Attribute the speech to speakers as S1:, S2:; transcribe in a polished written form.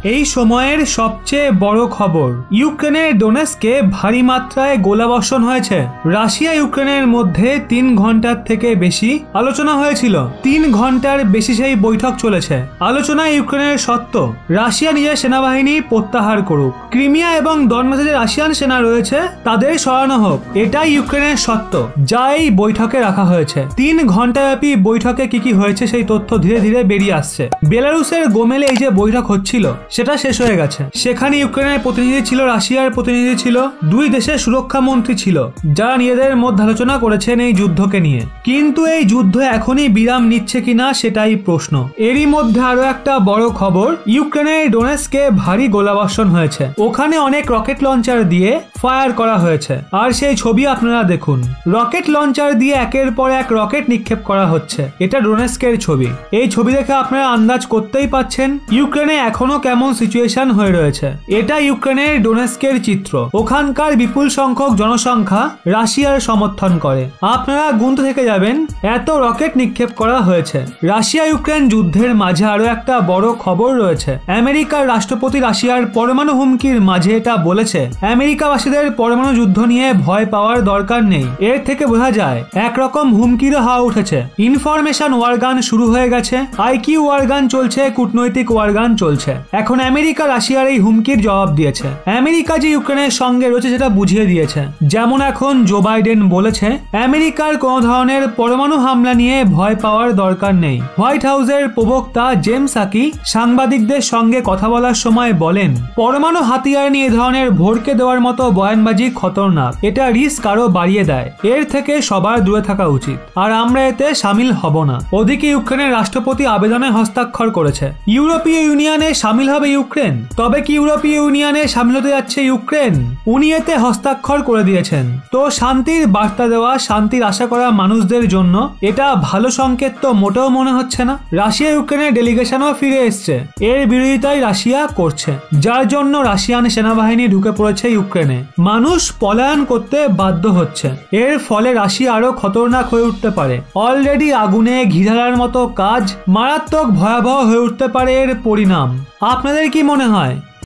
S1: এই সময়ের সবচেয়ে বড় খবর, ইউক্রেনের ডোনেস্কে ভারী মাত্রায় গোলাবর্ষণ হয়েছে। রাশিয়া ইউক্রেনের মধ্যে 3 ঘন্টার থেকে বেশি আলোচনা হয়েছিল। 3 ঘন্টার বেশি সেই বৈঠক চলেছে। আলোচনায় ইউক্রেনের সত্ত্ব রাশিয়া নিজের সেনাবাহিনী প্রত্যাহার করুক, ক্রিমিয়া এবং দনবাসে যে রাশিয়ান সেনা রয়েছে তাদের সরানো হোক, এটাই ইউক্রেনের সত্ত্ব যা এই বৈঠকে রাখা হয়েছে। 3 ঘন্টাব্যাপী বৈঠকে কি হয়েছে সেই তথ্য ধীরে ধীরে বেরিয়ে আসছে। বেলারুসের গোমেলে এই যে বৈঠক হচ্ছিল সেটা শেষ হয়ে গেছে। সেখানে ইউক্রেনের প্রতিনিধি ছিল, রাশিয়ার প্রতিনিধি ছিল, 2 দেশের সুরক্ষা মন্ত্রী ছিল, যারা নিজেদের মধ্যে আলোচনা করেছেন এই যুদ্ধকে নিয়ে। কিন্তু এই যুদ্ধ এখনই বিরাম নিচ্ছে কিনা সেটাই প্রশ্ন। এরই মধ্যে আরো একটা বড় খবর, ইউক্রেনের ডোনেস্কে ভারী গোলাবর্ষণ হয়েছে। ওখানে অনেক রকেট লঞ্চার দিয়ে ফায়ার করা হয়েছে। আর সেই ছবি আপনারা দেখুন, রকেট লঞ্চার দিয়ে একের পর এক রকেট নিক্ষেপ করা হচ্ছে। এটা ডোনেস্কের ছবি। এই ছবি দেখে আপনারা আন্দাজ করতেই পাচ্ছেন ইউক্রেনে এখনো কেমন সিচুয়েশন হয়ে রয়েছে। এটা ইউক্রেনের ডোনেস্কের চিত্র। ওখানকার বিপুল সংখ্যক জনসংখ্যা রাশিয়ার সমর্থন করে। আপনারা গুনতে থেকে যাবেন এত রকেট নিক্ষেপ করা হয়েছে। রাশিয়া ইউক্রেন যুদ্ধের মাঝে আরো একটা বড় খবর রয়েছে। আমেরিকার রাষ্ট্রপতি রাশিয়ার পরমাণু হুমকির মাঝে এটা বলেছে, আমেরিকাবাসীদের পরমাণু যুদ্ধ নিয়ে ভয় পাওয়ার দরকার নেই। এর থেকে বোঝা যায় একরকম হুমকিরও হাওয়া উঠেছে। ইনফরমেশন ওয়ারগান শুরু হয়ে গেছে, আইকিউ ওয়ারগান চলছে, কূটনৈতিক ওয়ারগান চলছে। এখন আমেরিকা রাশিয়ার এই হুমকির জবাব দিয়েছে। আমেরিকা যে ইউক্রেনের সঙ্গে রয়েছে সেটা বুঝিয়ে দিয়েছে। যেমন এখন জো বাইডেন বলেছে আমেরিকার কোন ধরনের পরমাণু হামলা নিয়ে ভয় পাওয়ার দরকার নেই। হোয়াইট হাউসের প্রবক্তা জেমস সাকি সাংবাদিকদের সঙ্গে কথা বলার সময় বলেন, পরমাণু হাতিয়ার নিয়ে ধরনের ভড়কে দেওয়ার মতো বয়ানবাজি খতরনাক। এটা রিস্ক আরো বাড়িয়ে দেয়। এর থেকে সবার দূরে থাকা উচিত, আর আমরা এতে সামিল হব না। ওদিকে ইউক্রেনের রাষ্ট্রপতি আবেদনে হস্তাক্ষর করেছে। ইউরোপীয় ইউনিয়নে সামিল হবে ইউক্রেন। তবে কি ইউরোপীয় ইউনিয়নে সামিল হতে যাচ্ছে ইউক্রেন? উনি এতে হস্তাক্ষর করে দিয়েছেন। তো শান্তির বার্তা দেওয়া, শান্তির আশা করা মানুষদের জন্য এটা ভালো সংকেত তো মোটেও মনে হচ্ছে না। রাশিয়া ইউক্রেনের ডেলিগেশনও ফিরে এসছে। এর বিরোধিতাই রাশিয়া করছে, যার জন্য রাশিয়ান সেনাবাহিনী ঢুকে পড়েছে ইউক্রেনে। মানুষ পলায়ন করতে বাধ্য হচ্ছে। এর ফলে রাশিয়া আরো খতরনাক হয়ে উঠতে পারে। অলরেডি আগুনে ঘি ঢালার মতো কাজ, মারাত্মক ভয়াবহ হয়ে উঠতে পারে এর পরিণাম। আপনাদের কি মনে হয়